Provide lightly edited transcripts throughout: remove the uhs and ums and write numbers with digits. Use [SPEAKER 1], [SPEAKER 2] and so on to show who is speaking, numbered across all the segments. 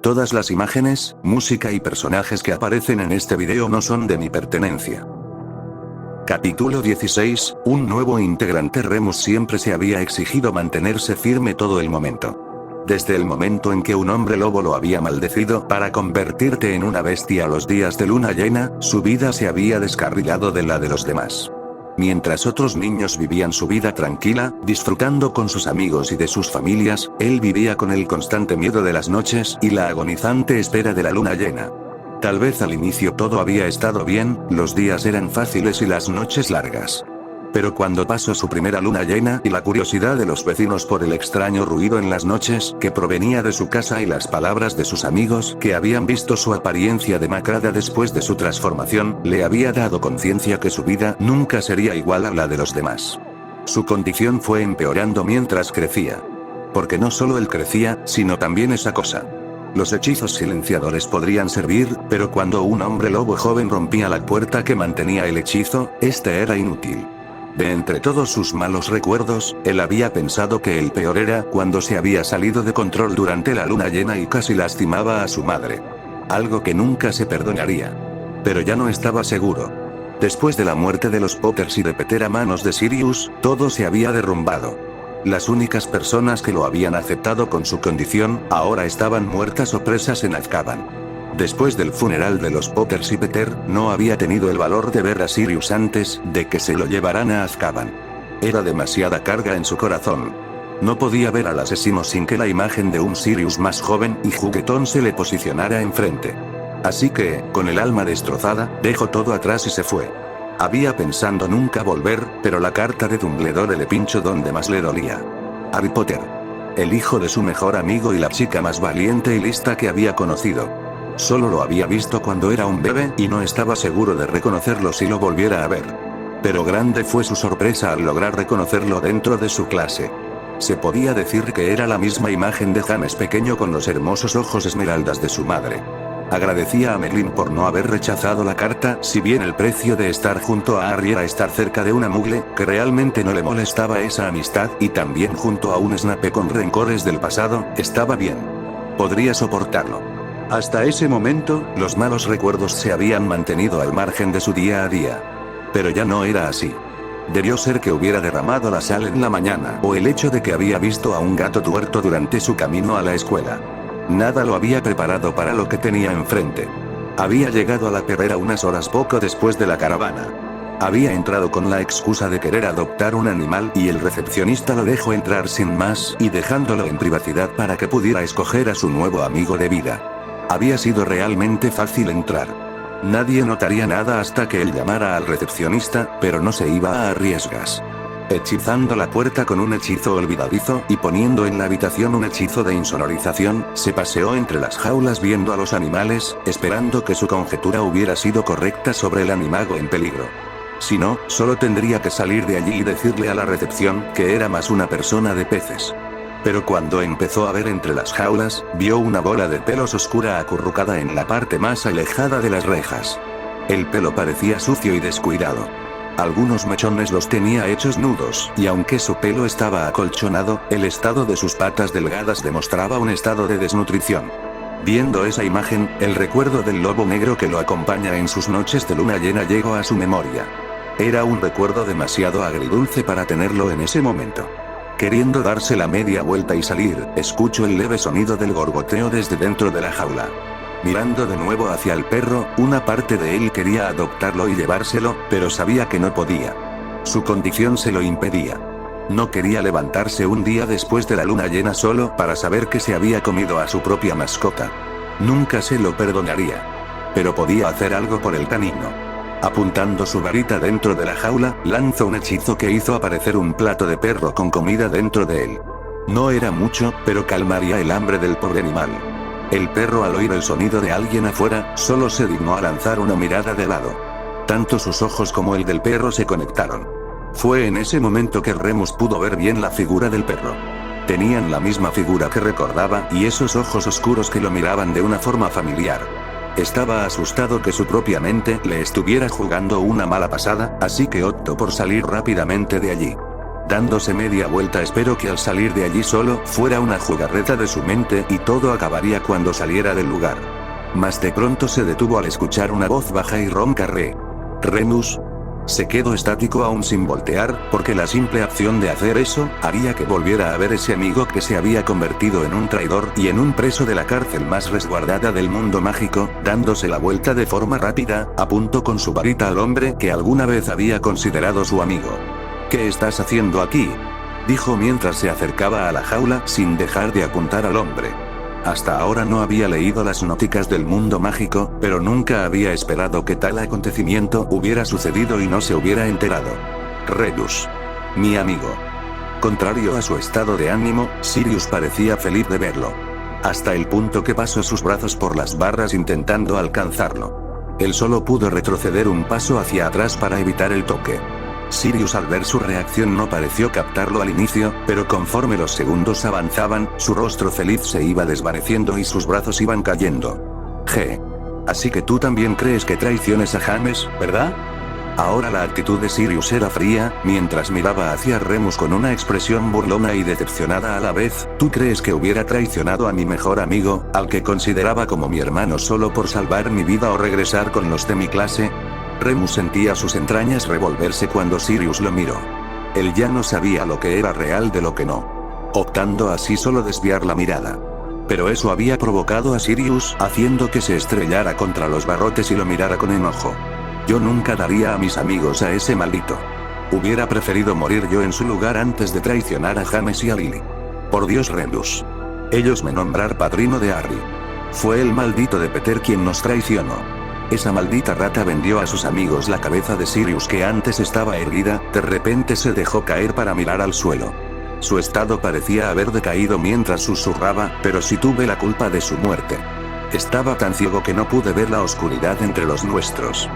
[SPEAKER 1] Todas las imágenes, música y personajes que aparecen en este video no son de mi pertenencia. Capítulo 16, un nuevo integrante. Remus siempre se había exigido mantenerse firme todo el momento. Desde el momento en que un hombre lobo lo había maldecido para convertirte en una bestia a los días de luna llena, su vida se había descarrilado de la de los demás. Mientras otros niños vivían su vida tranquila, disfrutando con sus amigos y de sus familias, él vivía con el constante miedo de las noches y la agonizante espera de la luna llena. Tal vez al inicio todo había estado bien, los días eran fáciles y las noches largas. Pero cuando pasó su primera luna llena y la curiosidad de los vecinos por el extraño ruido en las noches que provenía de su casa y las palabras de sus amigos que habían visto su apariencia demacrada después de su transformación, le había dado conciencia que su vida nunca sería igual a la de los demás. Su condición fue empeorando mientras crecía. Porque no solo él crecía, sino también esa cosa. Los hechizos silenciadores podrían servir, pero cuando un hombre lobo joven rompía la puerta que mantenía el hechizo, este era inútil. De entre todos sus malos recuerdos, él había pensado que el peor era cuando se había salido de control durante la luna llena y casi lastimaba a su madre. Algo que nunca se perdonaría. Pero ya no estaba seguro. Después de la muerte de los Potters y de Peter a manos de Sirius, todo se había derrumbado. Las únicas personas que lo habían aceptado con su condición, ahora estaban muertas o presas en Azkaban. Después del funeral de los Potters y Peter, no había tenido el valor de ver a Sirius antes de que se lo llevaran a Azkaban. Era demasiada carga en su corazón. No podía ver al asesino sin que la imagen de un Sirius más joven y juguetón se le posicionara enfrente. Así que, con el alma destrozada, dejó todo atrás y se fue. Había pensado nunca volver, pero la carta de Dumbledore le pinchó donde más le dolía. Harry Potter. El hijo de su mejor amigo y la chica más valiente y lista que había conocido. Solo lo había visto cuando era un bebé y no estaba seguro de reconocerlo si lo volviera a ver. Pero grande fue su sorpresa al lograr reconocerlo dentro de su clase. Se podía decir que era la misma imagen de James pequeño con los hermosos ojos esmeraldas de su madre. Agradecía a Merlin por no haber rechazado la carta, si bien el precio de estar junto a Harry era estar cerca de una Muggle que realmente no le molestaba esa amistad, y también junto a un Snape con rencores del pasado, estaba bien. Podría soportarlo. Hasta ese momento, los malos recuerdos se habían mantenido al margen de su día a día. Pero ya no era así. Debió ser que hubiera derramado la sal en la mañana, o el hecho de que había visto a un gato tuerto durante su camino a la escuela. Nada lo había preparado para lo que tenía enfrente. Había llegado a la perrera unas horas poco después de la caravana. Había entrado con la excusa de querer adoptar un animal y el recepcionista lo dejó entrar sin más y dejándolo en privacidad para que pudiera escoger a su nuevo amigo de vida. Había sido realmente fácil entrar. Nadie notaría nada hasta que él llamara al recepcionista, pero no se iba a arriesgas. Hechizando la puerta con un hechizo olvidadizo y poniendo en la habitación un hechizo de insonorización, se paseó entre las jaulas viendo a los animales, esperando que su conjetura hubiera sido correcta sobre el animago en peligro. Si no, solo tendría que salir de allí y decirle a la recepción que era más una persona de peces. Pero cuando empezó a ver entre las jaulas, vio una bola de pelos oscura acurrucada en la parte más alejada de las rejas. El pelo parecía sucio y descuidado. Algunos mechones los tenía hechos nudos, y aunque su pelo estaba acolchonado, el estado de sus patas delgadas demostraba un estado de desnutrición. Viendo esa imagen, el recuerdo del lobo negro que lo acompaña en sus noches de luna llena llegó a su memoria. Era un recuerdo demasiado agridulce para tenerlo en ese momento. Queriendo darse la media vuelta y salir, escuchó el leve sonido del gorgoteo desde dentro de la jaula. Mirando de nuevo hacia el perro, una parte de él quería adoptarlo y llevárselo, pero sabía que no podía. Su condición se lo impedía. No quería levantarse un día después de la luna llena solo para saber que se había comido a su propia mascota. Nunca se lo perdonaría. Pero podía hacer algo por el canino. Apuntando su varita dentro de la jaula, lanzó un hechizo que hizo aparecer un plato de perro con comida dentro de él. No era mucho, pero calmaría el hambre del pobre animal. El perro, al oír el sonido de alguien afuera, solo se dignó a lanzar una mirada de lado. Tanto sus ojos como el del perro se conectaron. Fue en ese momento que Remus pudo ver bien la figura del perro. Tenían la misma figura que recordaba y esos ojos oscuros que lo miraban de una forma familiar. Estaba asustado que su propia mente le estuviera jugando una mala pasada, así que optó por salir rápidamente de allí. dándose media vuelta. Espero que al salir de allí solo fuera una jugarreta de su mente y todo acabaría cuando saliera del lugar. Mas de pronto se detuvo al escuchar una voz baja y ronca. Remus. Se quedó estático aún sin voltear, porque la simple acción de hacer eso, haría que volviera a ver ese amigo que se había convertido en un traidor y en un preso de la cárcel más resguardada del mundo mágico, dándose la vuelta de forma rápida, apuntó con su varita al hombre que alguna vez había considerado su amigo. ¿Qué estás haciendo aquí?, dijo mientras se acercaba a la jaula sin dejar de apuntar al hombre. Hasta ahora no había leído las noticas del mundo mágico, pero nunca había esperado que tal acontecimiento hubiera sucedido y no se hubiera enterado. Remus. Mi amigo. Contrario a su estado de ánimo, Sirius parecía feliz de verlo. Hasta el punto que pasó sus brazos por las barras intentando alcanzarlo. Él solo pudo retroceder un paso hacia atrás para evitar el toque. Sirius al ver su reacción no pareció captarlo al inicio, pero conforme los segundos avanzaban, su rostro feliz se iba desvaneciendo y sus brazos iban cayendo. Así que tú también crees que traiciones a James, ¿verdad? Ahora la actitud de Sirius era fría, mientras miraba hacia Remus con una expresión burlona y decepcionada a la vez. ¿Tú crees que hubiera traicionado a mi mejor amigo, al que consideraba como mi hermano solo por salvar mi vida o regresar con los de mi clase? Remus sentía sus entrañas revolverse cuando Sirius lo miró. Él ya no sabía lo que era real de lo que no, optando así solo desviar la mirada. Pero eso había provocado a Sirius, haciendo que se estrellara contra los barrotes y lo mirara con enojo. Yo nunca daría a mis amigos a ese maldito. Hubiera preferido morir yo en su lugar antes de traicionar a James y a Lily. Por Dios, Remus. Ellos me nombraron padrino de Harry. Fue el maldito de Peter quien nos traicionó. Esa maldita rata vendió a sus amigos la cabeza de Sirius, que antes estaba erguida, de repente se dejó caer para mirar al suelo. Su estado parecía haber decaído mientras susurraba, pero sí tuve la culpa de su muerte. Estaba tan ciego que no pude ver la oscuridad entre los nuestros.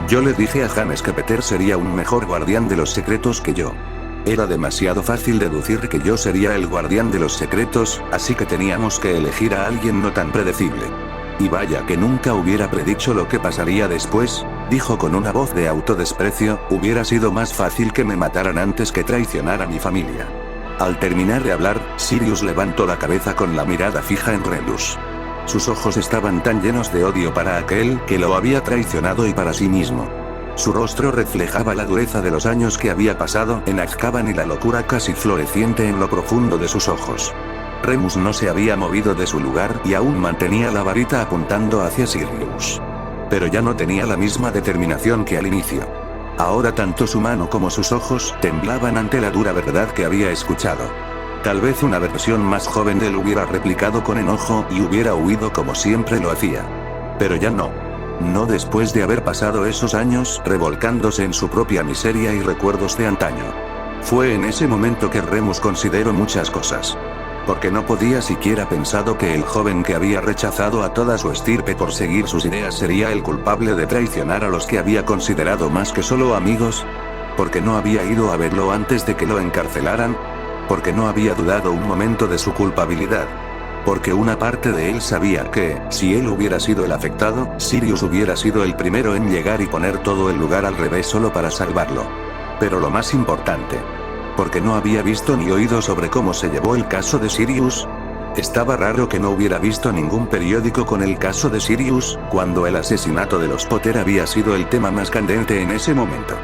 [SPEAKER 1] Yo le dije a James que Peter sería un mejor guardián de los secretos que yo. Era demasiado fácil deducir que yo sería el guardián de los secretos, así que teníamos que elegir a alguien no tan predecible. Y vaya que nunca hubiera predicho lo que pasaría después, dijo con una voz de autodesprecio. Hubiera sido más fácil que me mataran antes que traicionar a mi familia. Al terminar de hablar, Sirius levantó la cabeza con la mirada fija en Remus. Sus ojos estaban tan llenos de odio para aquel que lo había traicionado y para sí mismo. Su rostro reflejaba la dureza de los años que había pasado en Azkaban y la locura casi floreciente en lo profundo de sus ojos. Remus no se había movido de su lugar y aún mantenía la varita apuntando hacia Sirius. Pero ya no tenía la misma determinación que al inicio. Ahora tanto su mano como sus ojos temblaban ante la dura verdad que había escuchado. Tal vez una versión más joven de él hubiera replicado con enojo y hubiera huido como siempre lo hacía. Pero ya no. No después de haber pasado esos años revolcándose en su propia miseria y recuerdos de antaño. Fue en ese momento que Remus consideró muchas cosas. Porque no podía siquiera pensado que el joven que había rechazado a toda su estirpe por seguir sus ideas sería el culpable de traicionar a los que había considerado más que solo amigos. Porque no había ido a verlo antes de que lo encarcelaran. Porque no había dudado un momento de su culpabilidad. Porque una parte de él sabía que, si él hubiera sido el afectado, Sirius hubiera sido el primero en llegar y poner todo el lugar al revés solo para salvarlo. Pero lo más importante, porque no había visto ni oído sobre cómo se llevó el caso de Sirius. Estaba raro que no hubiera visto ningún periódico con el caso de Sirius, cuando el asesinato de los Potter había sido el tema más candente en ese momento.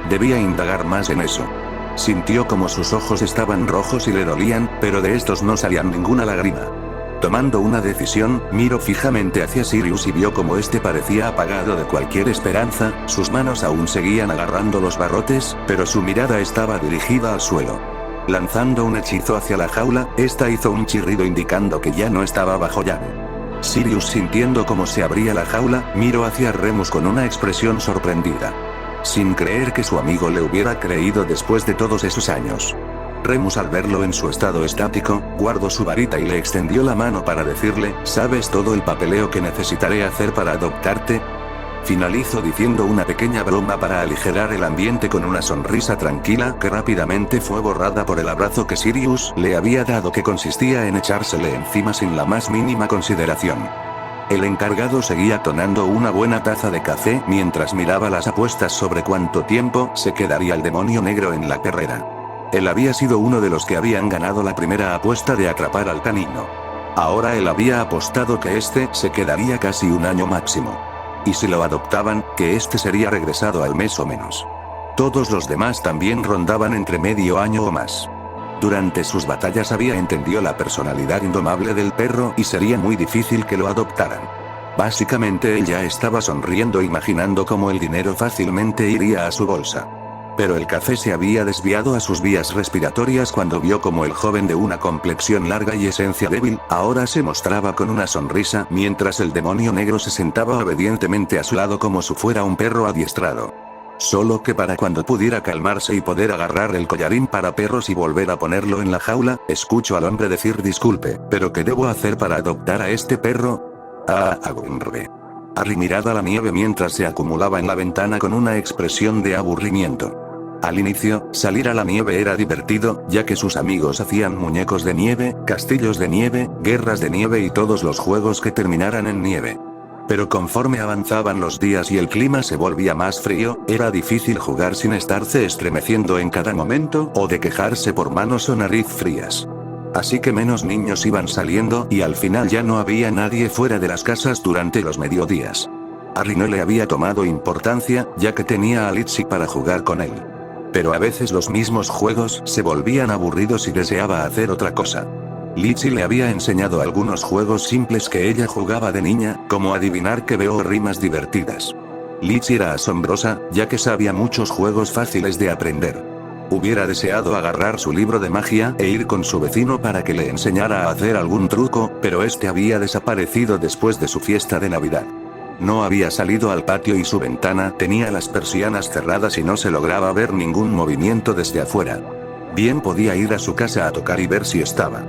[SPEAKER 1] Debía indagar más en eso. Sintió como sus ojos estaban rojos y le dolían, pero de estos no salían ninguna lágrima. Tomando una decisión, miró fijamente hacia Sirius y vio como este parecía apagado de cualquier esperanza. Sus manos aún seguían agarrando los barrotes, pero su mirada estaba dirigida al suelo. Lanzando un hechizo hacia la jaula, esta hizo un chirrido indicando que ya no estaba bajo llave. Sirius, sintiendo cómo se abría la jaula, miró hacia Remus con una expresión sorprendida. Sin creer que su amigo le hubiera creído después de todos esos años. Remus, al verlo en su estado estático, guardó su varita y le extendió la mano para decirle: ¿sabes todo el papeleo que necesitaré hacer para adoptarte? Finalizó diciendo una pequeña broma para aligerar el ambiente con una sonrisa tranquila que rápidamente fue borrada por el abrazo que Sirius le había dado, que consistía en echársele encima sin la más mínima consideración. El encargado seguía tomando una buena taza de café mientras miraba las apuestas sobre cuánto tiempo se quedaría el demonio negro en la perrera. Él había sido uno de los que habían ganado la primera apuesta de atrapar al canino. Ahora él había apostado que este se quedaría casi un año máximo. Y si lo adoptaban, que este sería regresado al mes o menos. Todos los demás también rondaban entre medio año o más. Durante sus batallas había entendido la personalidad indomable del perro y sería muy difícil que lo adoptaran. Básicamente él ya estaba sonriendo imaginando cómo el dinero fácilmente iría a su bolsa. Pero el café se había desviado a sus vías respiratorias cuando vio como el joven de una complexión larga y esencia débil, ahora se mostraba con una sonrisa mientras el demonio negro se sentaba obedientemente a su lado como si fuera un perro adiestrado. Solo que para cuando pudiera calmarse y poder agarrar el collarín para perros y volver a ponerlo en la jaula, escucho al hombre decir disculpe, ¿pero qué debo hacer para adoptar a este perro? Agumrbe. Harry miraba la nieve mientras se acumulaba en la ventana con una expresión de aburrimiento. Al inicio, salir a la nieve era divertido, ya que sus amigos hacían muñecos de nieve, castillos de nieve, guerras de nieve y todos los juegos que terminaran en nieve. Pero conforme avanzaban los días y el clima se volvía más frío, era difícil jugar sin estarse estremeciendo en cada momento o de quejarse por manos o nariz frías. Así que menos niños iban saliendo y al final ya no había nadie fuera de las casas durante los mediodías. Harry no le había tomado importancia, ya que tenía a Litzy para jugar con él. Pero a veces los mismos juegos se volvían aburridos y deseaba hacer otra cosa. Litzy le había enseñado algunos juegos simples que ella jugaba de niña, como adivinar que veo rimas divertidas. Litzy era asombrosa, ya que sabía muchos juegos fáciles de aprender. Hubiera deseado agarrar su libro de magia e ir con su vecino para que le enseñara a hacer algún truco, pero este había desaparecido después de su fiesta de Navidad. No había salido al patio y su ventana tenía las persianas cerradas y no se lograba ver ningún movimiento desde afuera. Bien podía ir a su casa a tocar y ver si estaba.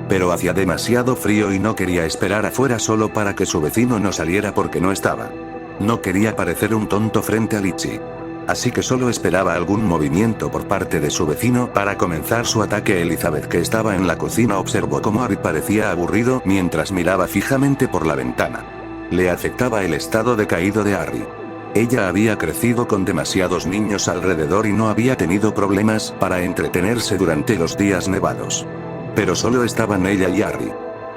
[SPEAKER 1] Pero hacía demasiado frío y no quería esperar afuera solo para que su vecino no saliera porque no estaba. No quería parecer un tonto frente a Litzy. Así que solo esperaba algún movimiento por parte de su vecino para comenzar su ataque. Elizabeth, que estaba en la cocina, observó cómo Harry parecía aburrido mientras miraba fijamente por la ventana. Le afectaba el estado decaído de Harry. Ella había crecido con demasiados niños alrededor y no había tenido problemas para entretenerse durante los días nevados. Pero solo estaban ella y Harry.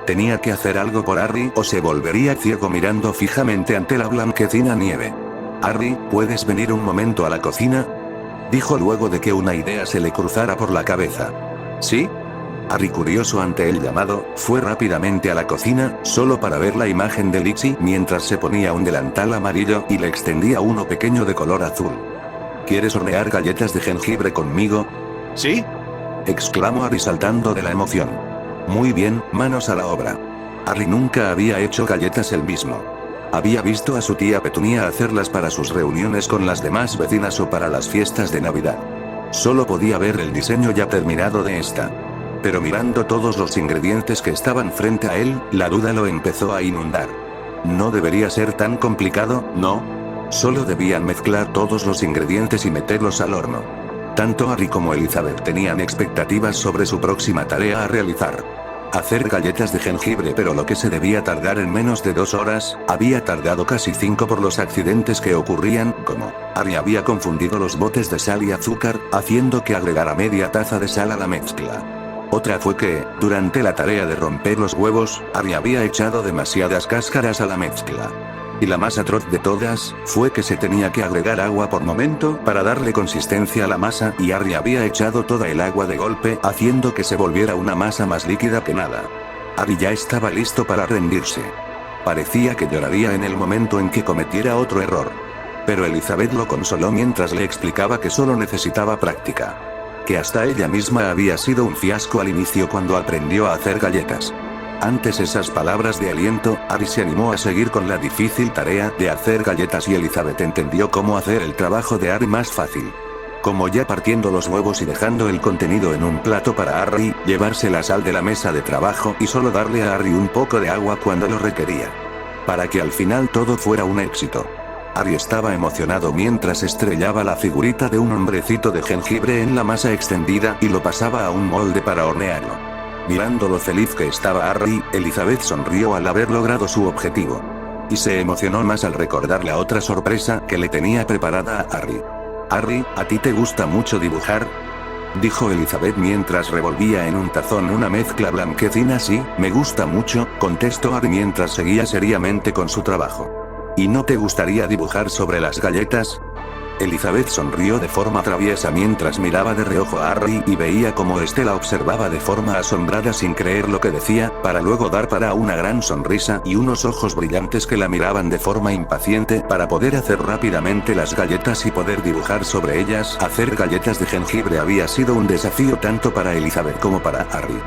[SPEAKER 1] Tenía que hacer algo por Harry o se volvería ciego mirando fijamente ante la blanquecina nieve. Harry, ¿puedes venir un momento a la cocina? Dijo luego de que una idea se le cruzara por la cabeza. ¿Sí? Harry, curioso ante el llamado, fue rápidamente a la cocina, solo para ver la imagen de Litzy mientras se ponía un delantal amarillo y le extendía uno pequeño de color azul. ¿Quieres hornear galletas de jengibre conmigo?
[SPEAKER 2] ¿Sí?
[SPEAKER 1] Exclamó Harry saltando de la emoción. Muy bien, manos a la obra. Harry nunca había hecho galletas él mismo. Había visto a su tía Petunia hacerlas para sus reuniones con las demás vecinas o para las fiestas de Navidad. Solo podía ver el diseño ya terminado de esta. Pero mirando todos los ingredientes que estaban frente a él, la duda lo empezó a inundar. No debería ser tan complicado, ¿no? Solo debían mezclar todos los ingredientes y meterlos al horno. Tanto Harry como Elizabeth tenían expectativas sobre su próxima tarea a realizar. Hacer galletas de jengibre, pero lo que se debía tardar en menos de 2 horas, había tardado casi 5 por los accidentes que ocurrían, como Harry había confundido los botes de sal y azúcar, haciendo que agregara media taza de sal a la mezcla. Otra fue que, durante la tarea de romper los huevos, Harry había echado demasiadas cáscaras a la mezcla. Y la más atroz de todas, fue que se tenía que agregar agua por momento para darle consistencia a la masa y Harry había echado toda el agua de golpe, haciendo que se volviera una masa más líquida que nada. Harry ya estaba listo para rendirse. Parecía que lloraría en el momento en que cometiera otro error. Pero Elizabeth lo consoló mientras le explicaba que solo necesitaba práctica. Que hasta ella misma había sido un fiasco al inicio cuando aprendió a hacer galletas. Antes esas palabras de aliento, Harry se animó a seguir con la difícil tarea de hacer galletas y Elizabeth entendió cómo hacer el trabajo de Harry más fácil. Como ya partiendo los huevos y dejando el contenido en un plato para Harry, llevarse la sal de la mesa de trabajo y solo darle a Harry un poco de agua cuando lo requería. Para que al final todo fuera un éxito. Harry estaba emocionado mientras estrellaba la figurita de un hombrecito de jengibre en la masa extendida y lo pasaba a un molde para hornearlo. Mirando lo feliz que estaba Harry, Elizabeth sonrió al haber logrado su objetivo. Y se emocionó más al recordar la otra sorpresa que le tenía preparada a Harry. Harry, ¿a ti te gusta mucho dibujar? dijo Elizabeth mientras revolvía en un tazón una mezcla blanquecina. Sí, me gusta mucho, contestó Harry mientras seguía seriamente con su trabajo. ¿Y no te gustaría dibujar sobre las galletas? Elizabeth sonrió de forma traviesa mientras miraba de reojo a Harry y veía cómo éste la observaba de forma asombrada sin creer lo que decía, para luego dar para una gran sonrisa y unos ojos brillantes que la miraban de forma impaciente para poder hacer rápidamente las galletas y poder dibujar sobre ellas. Hacer galletas de jengibre había sido un desafío tanto para Elizabeth como para Harry.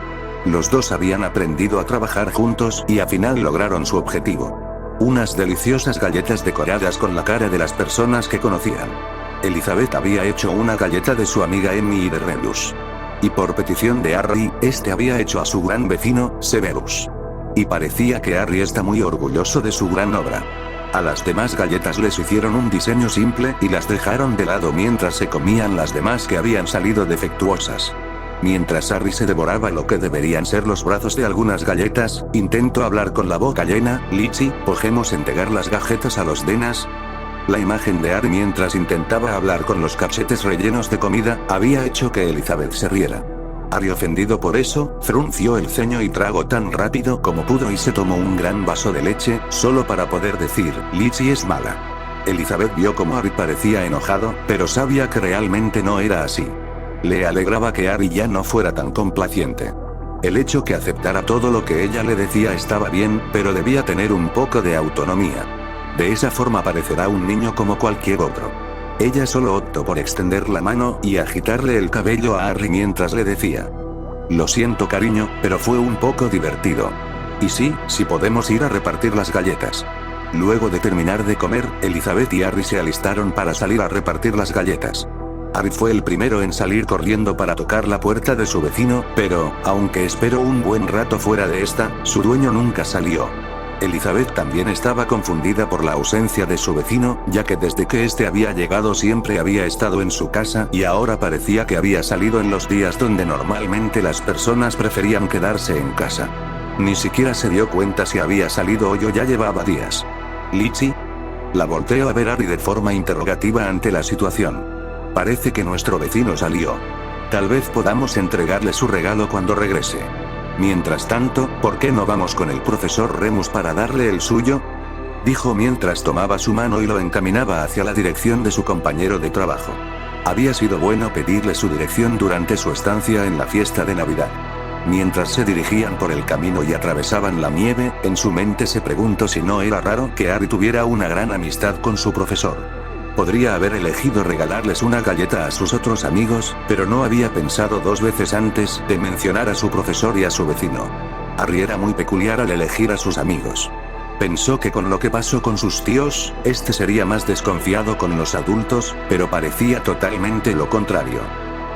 [SPEAKER 1] Los dos habían aprendido a trabajar juntos y al final lograron su objetivo. Unas deliciosas galletas decoradas con la cara de las personas que conocían. Elizabeth había hecho una galleta de su amiga Emmy y de Remus. Y por petición de Harry, este había hecho a su gran vecino, Severus. Y parecía que Harry está muy orgulloso de su gran obra. A las demás galletas les hicieron un diseño simple y las dejaron de lado mientras se comían las demás que habían salido defectuosas. Mientras Harry se devoraba lo que deberían ser los brazos de algunas galletas, intentó hablar con la boca llena. Litchi, ¿podemos entregar las galletas a los Denas? La imagen de Harry mientras intentaba hablar con los cachetes rellenos de comida, había hecho que Elizabeth se riera. Harry, ofendido por eso, frunció el ceño y tragó tan rápido como pudo y se tomó un gran vaso de leche, solo para poder decir, Litchi es mala. Elizabeth vio cómo Harry parecía enojado, pero sabía que realmente no era así. Le alegraba que Harry ya no fuera tan complaciente. El hecho que aceptara todo lo que ella le decía estaba bien, pero debía tener un poco de autonomía. De esa forma parecerá un niño como cualquier otro. Ella solo optó por extender la mano y agitarle el cabello a Harry mientras le decía: lo siento cariño, pero fue un poco divertido. Y sí podemos ir a repartir las galletas. Luego de terminar de comer, Elizabeth y Harry se alistaron para salir a repartir las galletas. Harry fue el primero en salir corriendo para tocar la puerta de su vecino, pero, aunque esperó un buen rato fuera de esta, su dueño nunca salió. Elizabeth también estaba confundida por la ausencia de su vecino, ya que desde que este había llegado siempre había estado en su casa y ahora parecía que había salido en los días donde normalmente las personas preferían quedarse en casa. Ni siquiera se dio cuenta si había salido o ya llevaba días. ¿Litchi? La volteó a ver Harry de forma interrogativa ante la situación. Parece que nuestro vecino salió. Tal vez podamos entregarle su regalo cuando regrese. Mientras tanto, ¿por qué no vamos con el profesor Remus para darle el suyo? Dijo mientras tomaba su mano y lo encaminaba hacia la dirección de su compañero de trabajo. Había sido bueno pedirle su dirección durante su estancia en la fiesta de Navidad. Mientras se dirigían por el camino y atravesaban la nieve, en su mente se preguntó si no era raro que Harry tuviera una gran amistad con su profesor. Podría haber elegido regalarles una galleta a sus otros amigos, pero no había pensado dos veces antes de mencionar a su profesor y a su vecino. Harry era muy peculiar al elegir a sus amigos. Pensó que con lo que pasó con sus tíos, este sería más desconfiado con los adultos, pero parecía totalmente lo contrario.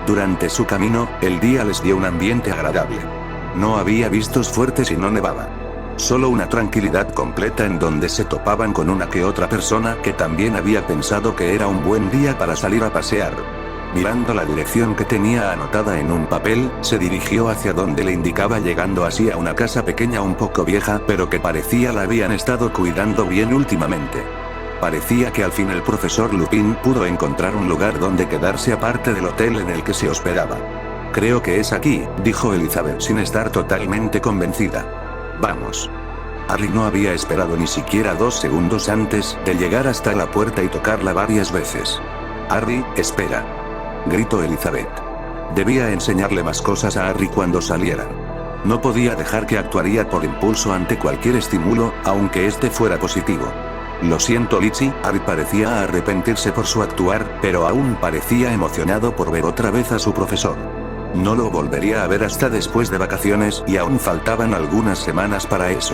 [SPEAKER 1] Durante su camino, el día les dio un ambiente agradable. No había vistos fuertes y no nevaba. Solo una tranquilidad completa en donde se topaban con una que otra persona que también había pensado que era un buen día para salir a pasear. Mirando la dirección que tenía anotada en un papel, se dirigió hacia donde le indicaba, llegando así a una casa pequeña un poco vieja, pero que parecía la habían estado cuidando bien últimamente. Parecía que al fin el profesor Lupin pudo encontrar un lugar donde quedarse aparte del hotel en el que se hospedaba. Creo que es aquí, dijo Elizabeth sin estar totalmente convencida. Vamos. Harry no había esperado ni siquiera 2 segundos antes de llegar hasta la puerta y tocarla varias veces. Harry, espera. Gritó Elizabeth. Debía enseñarle más cosas a Harry cuando salieran. No podía dejar que actuaría por impulso ante cualquier estímulo, aunque este fuera positivo. Lo siento Litchi, Harry parecía arrepentirse por su actuar, pero aún parecía emocionado por ver otra vez a su profesor. No lo volvería a ver hasta después de vacaciones y aún faltaban algunas semanas para eso.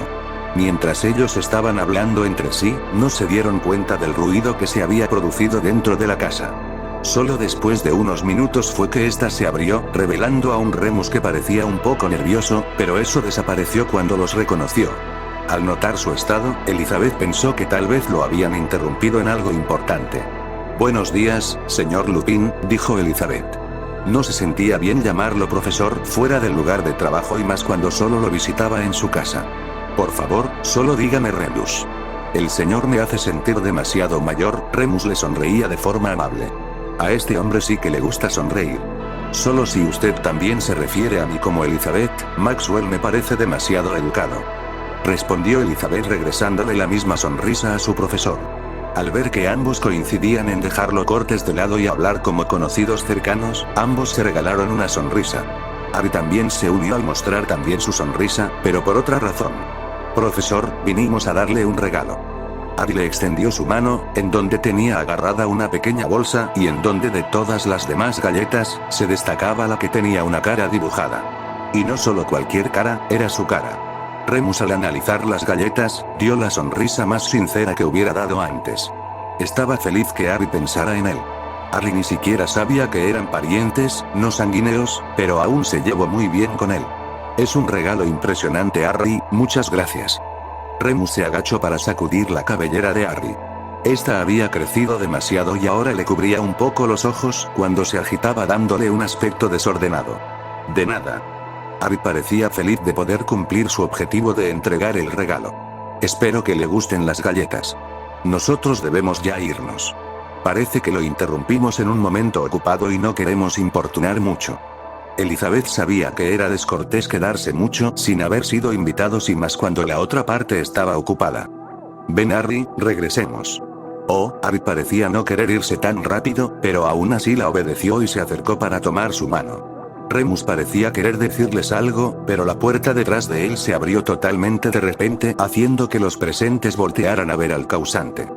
[SPEAKER 1] Mientras ellos estaban hablando entre sí, no se dieron cuenta del ruido que se había producido dentro de la casa. Solo después de unos minutos fue que ésta se abrió, revelando a un Remus que parecía un poco nervioso, pero eso desapareció cuando los reconoció. Al notar su estado, Elizabeth pensó que tal vez lo habían interrumpido en algo importante. Buenos días, señor Lupin, dijo Elizabeth. No se sentía bien llamarlo profesor fuera del lugar de trabajo y más cuando solo lo visitaba en su casa. Por favor, solo dígame Remus. El señor me hace sentir demasiado mayor. Remus le sonreía de forma amable. A este hombre sí que le gusta sonreír. Solo si usted también se refiere a mí como Elizabeth, Maxwell me parece demasiado educado. Respondió Elizabeth regresándole la misma sonrisa a su profesor. Al ver que ambos coincidían en dejarlo cortes de lado y hablar como conocidos cercanos, ambos se regalaron una sonrisa. Harry también se unió al mostrar también su sonrisa, pero por otra razón. Profesor, vinimos a darle un regalo. Harry le extendió su mano, en donde tenía agarrada una pequeña bolsa y en donde de todas las demás galletas, se destacaba la que tenía una cara dibujada. Y no solo cualquier cara, era su cara. Remus al analizar las galletas, dio la sonrisa más sincera que hubiera dado antes. Estaba feliz que Harry pensara en él. Harry ni siquiera sabía que eran parientes, no sanguíneos, pero aún se llevó muy bien con él. Es un regalo impresionante, Harry, muchas gracias. Remus se agachó para sacudir la cabellera de Harry. Esta había crecido demasiado y ahora le cubría un poco los ojos cuando se agitaba dándole un aspecto desordenado. De nada. Harry parecía feliz de poder cumplir su objetivo de entregar el regalo. Espero que le gusten las galletas. Nosotros debemos ya irnos. Parece que lo interrumpimos en un momento ocupado y no queremos importunar mucho. Elizabeth sabía que era descortés quedarse mucho sin haber sido invitados y más cuando la otra parte estaba ocupada. Ven Harry, regresemos. Oh, Harry parecía no querer irse tan rápido, pero aún así la obedeció y se acercó para tomar su mano. Remus parecía querer decirles algo, pero la puerta detrás de él se abrió totalmente de repente, haciendo que los presentes voltearan a ver al causante.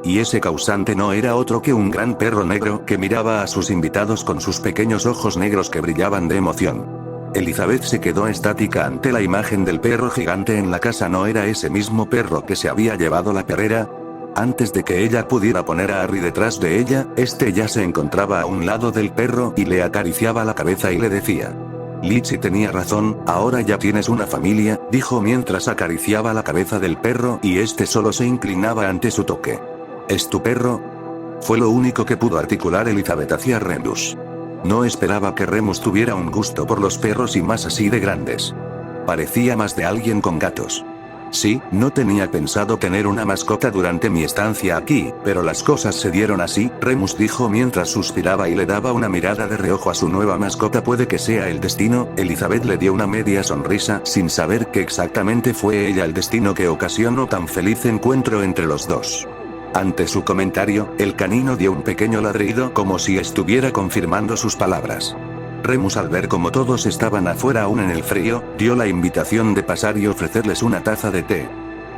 [SPEAKER 1] Y ese causante no era otro que un gran perro negro que miraba a sus invitados con sus pequeños ojos negros que brillaban de emoción. Elizabeth se quedó estática ante la imagen del perro gigante en la casa. ¿No era ese mismo perro que se había llevado la perrera? Antes de que ella pudiera poner a Harry detrás de ella, este ya se encontraba a un lado del perro y le acariciaba la cabeza y le decía: Lizzie tenía razón, ahora ya tienes una familia, dijo mientras acariciaba la cabeza del perro y este solo se inclinaba ante su toque. ¿Es tu perro? Fue lo único que pudo articular Elizabeth hacia Remus. No esperaba que Remus tuviera un gusto por los perros y más así de grandes. Parecía más de alguien con gatos. Sí, no tenía pensado tener una mascota durante mi estancia aquí, pero las cosas se dieron así, Remus dijo mientras suspiraba y le daba una mirada de reojo a su nueva mascota. Puede que sea el destino. Elizabeth le dio una media sonrisa sin saber que exactamente fue ella el destino que ocasionó tan feliz encuentro entre los dos. Ante su comentario, el canino dio un pequeño ladrido como si estuviera confirmando sus palabras. Remus, al ver cómo todos estaban afuera aún en el frío, dio la invitación de pasar y ofrecerles una taza de té.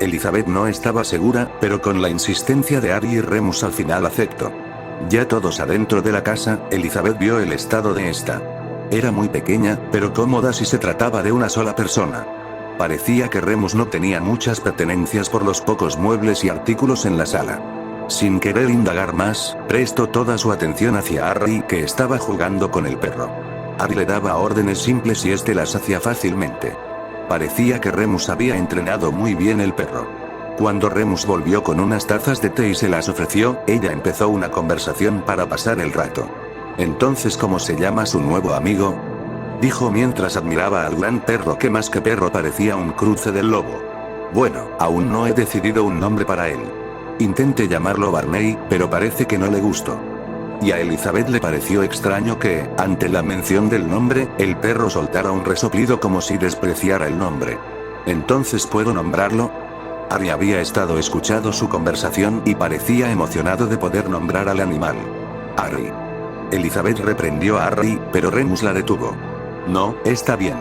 [SPEAKER 1] Elizabeth no estaba segura, pero con la insistencia de Harry y Remus al final aceptó. Ya todos adentro de la casa, Elizabeth vio el estado de esta. Era muy pequeña, pero cómoda si se trataba de una sola persona. Parecía que Remus no tenía muchas pertenencias por los pocos muebles y artículos en la sala. Sin querer indagar más, prestó toda su atención hacia Harry, que estaba jugando con el perro. Harry le daba órdenes simples y este las hacía fácilmente. Parecía que Remus había entrenado muy bien el perro. Cuando Remus volvió con unas tazas de té y se las ofreció, ella empezó una conversación para pasar el rato. Entonces, ¿cómo se llama su nuevo amigo?, dijo mientras admiraba al gran perro que más que perro parecía un cruce del lobo. Bueno, aún no he decidido un nombre para él. Intenté llamarlo Barney, pero parece que no le gustó. Y a Elizabeth le pareció extraño que, ante la mención del nombre, el perro soltara un resoplido como si despreciara el nombre. ¿Entonces puedo nombrarlo? Harry había estado escuchando su conversación y parecía emocionado de poder nombrar al animal. Harry. Elizabeth reprendió a Harry, pero Remus la detuvo. No, está bien.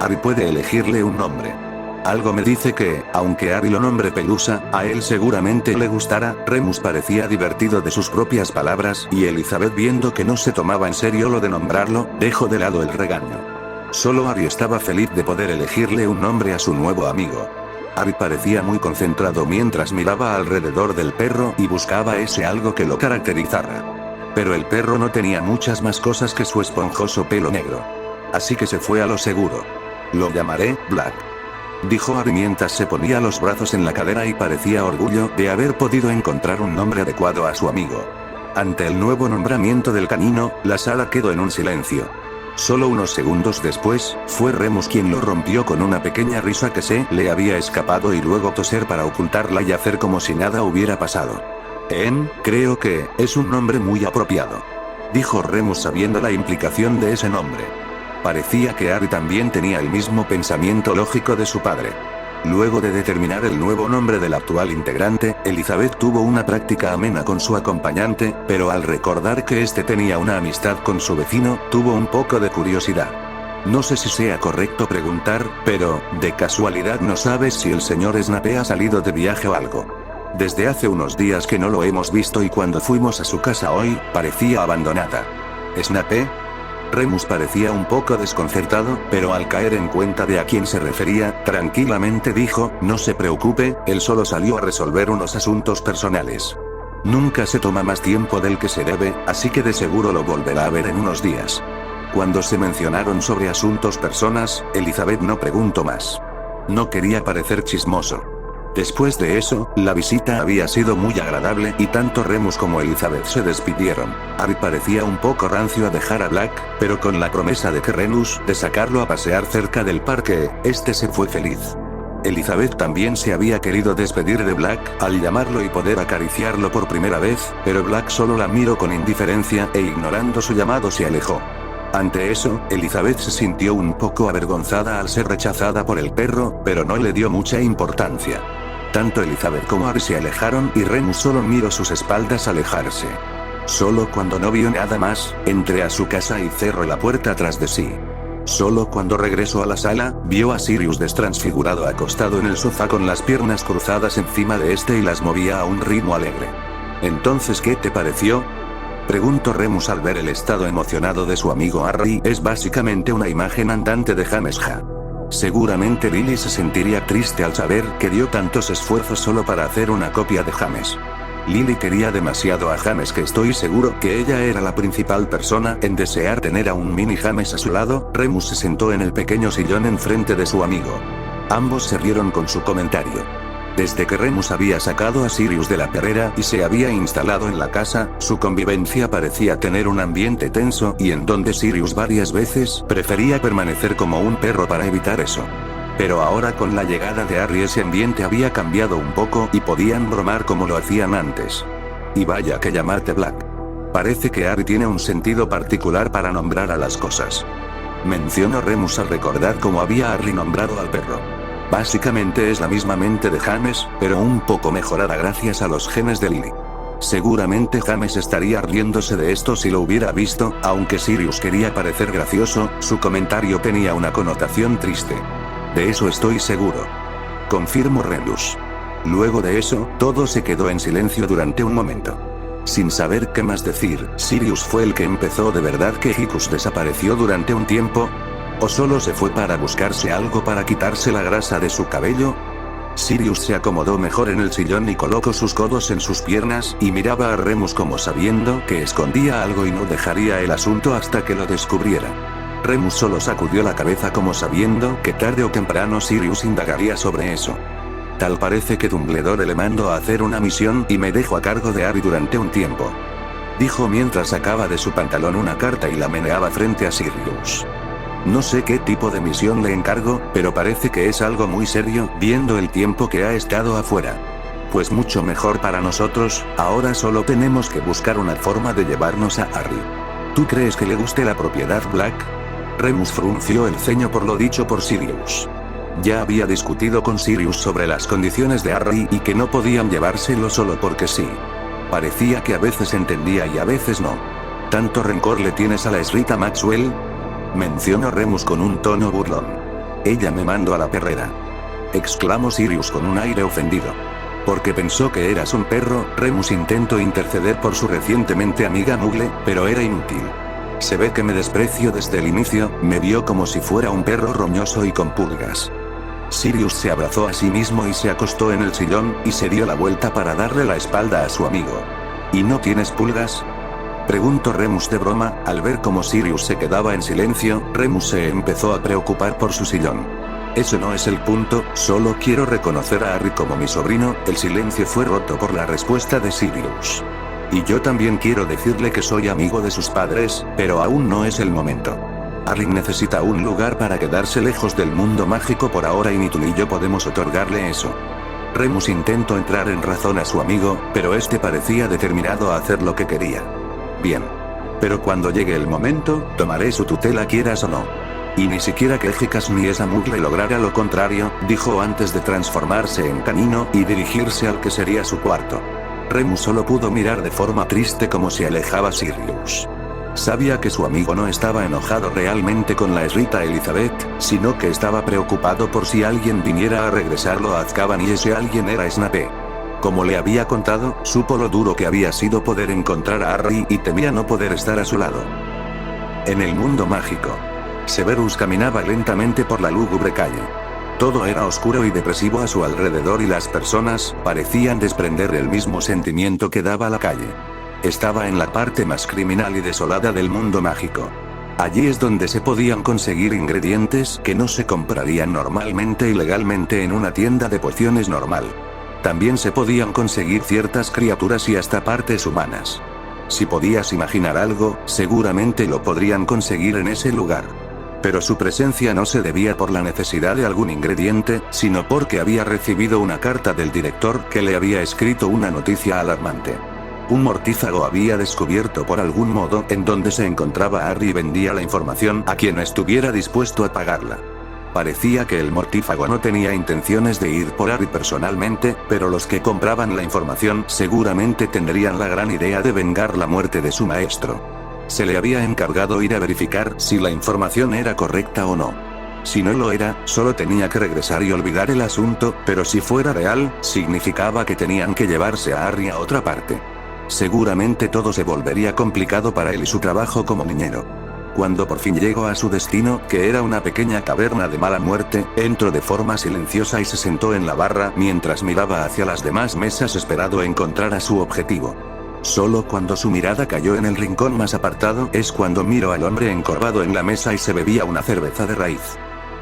[SPEAKER 1] Harry puede elegirle un nombre. Algo me dice que, aunque Harry lo nombre Pelusa, a él seguramente le gustará. Remus parecía divertido de sus propias palabras y Elizabeth, viendo que no se tomaba en serio lo de nombrarlo, dejó de lado el regaño. Solo Harry estaba feliz de poder elegirle un nombre a su nuevo amigo. Harry parecía muy concentrado mientras miraba alrededor del perro y buscaba ese algo que lo caracterizara. Pero el perro no tenía muchas más cosas que su esponjoso pelo negro. Así que se fue a lo seguro. Lo llamaré Black, dijo Harry mientras se ponía los brazos en la cadera y parecía orgullo de haber podido encontrar un nombre adecuado a su amigo. Ante el nuevo nombramiento del canino, la sala quedó en un silencio. Solo unos segundos después, fue Remus quien lo rompió con una pequeña risa que se le había escapado y luego toser para ocultarla y hacer como si nada hubiera pasado. Creo que es un nombre muy apropiado. dijo Remus sabiendo la implicación de ese nombre. Parecía que Harry también tenía el mismo pensamiento lógico de su padre. Luego de determinar el nuevo nombre del actual integrante, Elizabeth tuvo una práctica amena con su acompañante, pero al recordar que este tenía una amistad con su vecino, tuvo un poco de curiosidad. No sé si sea correcto preguntar, pero, ¿de casualidad no sabes si el señor Snape ha salido de viaje o algo? Desde hace unos días que no lo hemos visto y cuando fuimos a su casa hoy, parecía abandonada. ¿Snape? Remus parecía un poco desconcertado, pero al caer en cuenta de a quién se refería, tranquilamente dijo, no se preocupe, él solo salió a resolver unos asuntos personales. Nunca se toma más tiempo del que se debe, así que de seguro lo volverá a ver en unos días. Cuando se mencionaron sobre asuntos personas, Elizabeth no preguntó más. No quería parecer chismoso. Después de eso, la visita había sido muy agradable y tanto Remus como Elizabeth se despidieron. Harry parecía un poco rancio a dejar a Black, pero con la promesa de que Remus de sacarlo a pasear cerca del parque, este se fue feliz. Elizabeth también se había querido despedir de Black al llamarlo y poder acariciarlo por primera vez, pero Black solo la miró con indiferencia e ignorando su llamado se alejó. Ante eso, Elizabeth se sintió un poco avergonzada al ser rechazada por el perro, pero no le dio mucha importancia. Tanto Elizabeth como Harry se alejaron y Remus solo miró sus espaldas alejarse. Solo cuando no vio nada más, entré a su casa y cerró la puerta tras de sí. Solo cuando regresó a la sala, vio a Sirius destransfigurado acostado en el sofá con las piernas cruzadas encima de este y las movía a un ritmo alegre. ¿Entonces qué te pareció?, preguntó Remus al ver el estado emocionado de su amigo Harry. Es básicamente una imagen andante de James Ja. Seguramente Lily se sentiría triste al saber que dio tantos esfuerzos solo para hacer una copia de James. Lily quería demasiado a James que estoy seguro que ella era la principal persona en desear tener a un mini James a su lado. Remus se sentó en el pequeño sillón enfrente de su amigo. Ambos se rieron con su comentario. Desde que Remus había sacado a Sirius de la perrera y se había instalado en la casa, su convivencia parecía tener un ambiente tenso y en donde Sirius varias veces prefería permanecer como un perro para evitar eso. Pero ahora con la llegada de Harry ese ambiente había cambiado un poco y podían bromar como lo hacían antes. Y vaya que llamarte Black. Parece que Harry tiene un sentido particular para nombrar a las cosas. Mencionó Remus al recordar cómo había Harry nombrado al perro. Básicamente es la misma mente de James, pero un poco mejorada gracias a los genes de Lily. Seguramente James estaría riéndose de esto si lo hubiera visto, aunque Sirius quería parecer gracioso, su comentario tenía una connotación triste. De eso estoy seguro. Confirmó Remus. Luego de eso, todo se quedó en silencio durante un momento. Sin saber qué más decir, Sirius fue el que empezó. ¿De verdad que Hiccups desapareció durante un tiempo? ¿O solo se fue para buscarse algo para quitarse la grasa de su cabello? Sirius se acomodó mejor en el sillón y colocó sus codos en sus piernas y miraba a Remus como sabiendo que escondía algo y no dejaría el asunto hasta que lo descubriera. Remus solo sacudió la cabeza como sabiendo que tarde o temprano Sirius indagaría sobre eso. Tal parece que Dumbledore le mandó a hacer una misión y me dejó a cargo de Harry durante un tiempo. Dijo mientras sacaba de su pantalón una carta y la meneaba frente a Sirius. No sé qué tipo de misión le encargo, pero parece que es algo muy serio, viendo el tiempo que ha estado afuera. Pues mucho mejor para nosotros, ahora solo tenemos que buscar una forma de llevarnos a Harry. ¿Tú crees que le guste la propiedad Black? Remus frunció el ceño por lo dicho por Sirius. Ya había discutido con Sirius sobre las condiciones de Harry y que no podían llevárselo solo porque sí. Parecía que a veces entendía y a veces no. ¿Tanto rencor le tienes a la Srita Maxwell?, mencionó Remus con un tono burlón. Ella me mandó a la perrera, exclamó Sirius con un aire ofendido. Porque pensó que eras un perro. Remus intentó interceder por su recientemente amiga Muggle, pero era inútil. Se ve que me despreció desde el inicio, me vio como si fuera un perro roñoso y con pulgas. Sirius se abrazó a sí mismo y se acostó en el sillón, y se dio la vuelta para darle la espalda a su amigo. ¿Y no tienes pulgas?, preguntó Remus de broma. Al ver cómo Sirius se quedaba en silencio, Remus se empezó a preocupar por su sillón. Eso no es el punto, solo quiero reconocer a Harry como mi sobrino. El silencio fue roto por la respuesta de Sirius. Y yo también quiero decirle que soy amigo de sus padres, pero aún no es el momento. Harry necesita un lugar para quedarse lejos del mundo mágico por ahora y ni tú ni yo podemos otorgarle eso. Remus intentó entrar en razón a su amigo, pero este parecía determinado a hacer lo que quería. Bien. Pero cuando llegue el momento, tomaré su tutela quieras o no. Y ni siquiera que Hicas ni esa mugre lograra lo contrario, dijo antes de transformarse en canino y dirigirse al que sería su cuarto. Remus solo pudo mirar de forma triste como se alejaba Sirius. Sabía que su amigo no estaba enojado realmente con la esrita Elizabeth, sino que estaba preocupado por si alguien viniera a regresarlo a Azkaban y ese alguien era Snape. Como le había contado, supo lo duro que había sido poder encontrar a Harry y temía no poder estar a su lado. En el mundo mágico, Severus caminaba lentamente por la lúgubre calle. Todo era oscuro y depresivo a su alrededor y las personas parecían desprender el mismo sentimiento que daba la calle. Estaba en la parte más criminal y desolada del mundo mágico. Allí es donde se podían conseguir ingredientes que no se comprarían normalmente y legalmente en una tienda de pociones normal. También se podían conseguir ciertas criaturas y hasta partes humanas. Si podías imaginar algo, seguramente lo podrían conseguir en ese lugar. Pero su presencia no se debía por la necesidad de algún ingrediente, sino porque había recibido una carta del director que le había escrito una noticia alarmante. Un mortífago había descubierto por algún modo en dónde se encontraba Harry y vendía la información a quien estuviera dispuesto a pagarla. Parecía que el mortífago no tenía intenciones de ir por Harry personalmente, pero los que compraban la información seguramente tendrían la gran idea de vengar la muerte de su maestro. Se le había encargado ir a verificar si la información era correcta o no. Si no lo era, solo tenía que regresar y olvidar el asunto, pero si fuera real, significaba que tenían que llevarse a Harry a otra parte. Seguramente todo se volvería complicado para él y su trabajo como niñero. Cuando por fin llegó a su destino, que era una pequeña taberna de mala muerte, entró de forma silenciosa y se sentó en la barra mientras miraba hacia las demás mesas esperando encontrar a su objetivo. Solo cuando su mirada cayó en el rincón más apartado es cuando miró al hombre encorvado en la mesa y se bebía una cerveza de raíz.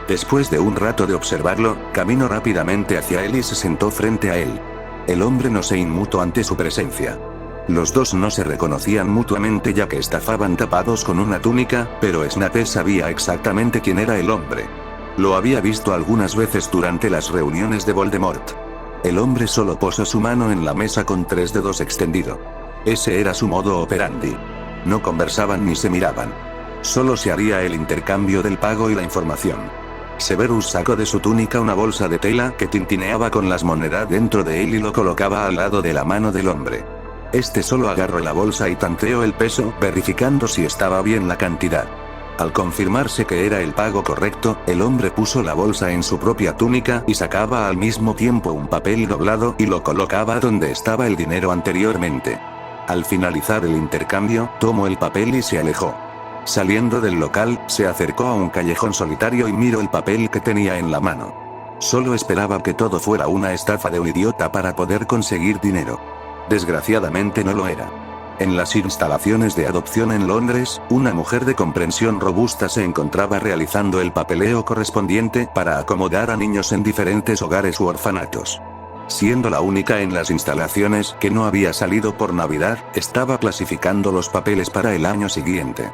[SPEAKER 1] Después de un rato de observarlo, caminó rápidamente hacia él y se sentó frente a él. El hombre no se inmutó ante su presencia. Los dos no se reconocían mutuamente ya que estaban tapados con una túnica, pero Snape sabía exactamente quién era el hombre. Lo había visto algunas veces durante las reuniones de Voldemort. El hombre solo posó su mano en la mesa con 3 dedos extendido. Ese era su modo operandi. No conversaban ni se miraban. Solo se haría el intercambio del pago y la información. Severus sacó de su túnica una bolsa de tela que tintineaba con las monedas dentro de él y lo colocaba al lado de la mano del hombre. Este solo agarró la bolsa y tanteó el peso, verificando si estaba bien la cantidad. Al confirmarse que era el pago correcto, el hombre puso la bolsa en su propia túnica y sacaba al mismo tiempo un papel doblado y lo colocaba donde estaba el dinero anteriormente. Al finalizar el intercambio, tomó el papel y se alejó. Saliendo del local, se acercó a un callejón solitario y miró el papel que tenía en la mano. Solo esperaba que todo fuera una estafa de un idiota para poder conseguir dinero. Desgraciadamente no lo era. En las instalaciones de adopción en Londres, una mujer de comprensión robusta se encontraba realizando el papeleo correspondiente para acomodar a niños en diferentes hogares u orfanatos. Siendo la única en las instalaciones que no había salido por Navidad, estaba clasificando los papeles para el año siguiente.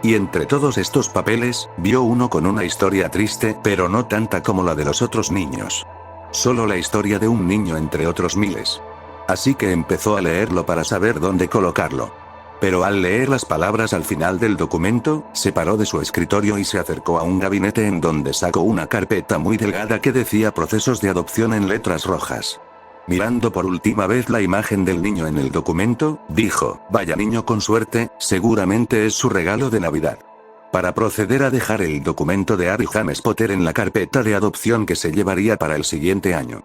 [SPEAKER 1] Y entre todos estos papeles, vio uno con una historia triste, pero no tanta como la de los otros niños. Solo la historia de un niño entre otros miles. Así que empezó a leerlo para saber dónde colocarlo. Pero al leer las palabras al final del documento, se paró de su escritorio y se acercó a un gabinete en donde sacó una carpeta muy delgada que decía procesos de adopción en letras rojas. Mirando por última vez la imagen del niño en el documento, dijo, vaya niño con suerte, seguramente es su regalo de Navidad. Para proceder a dejar el documento de Harry James Potter en la carpeta de adopción que se llevaría para el siguiente año.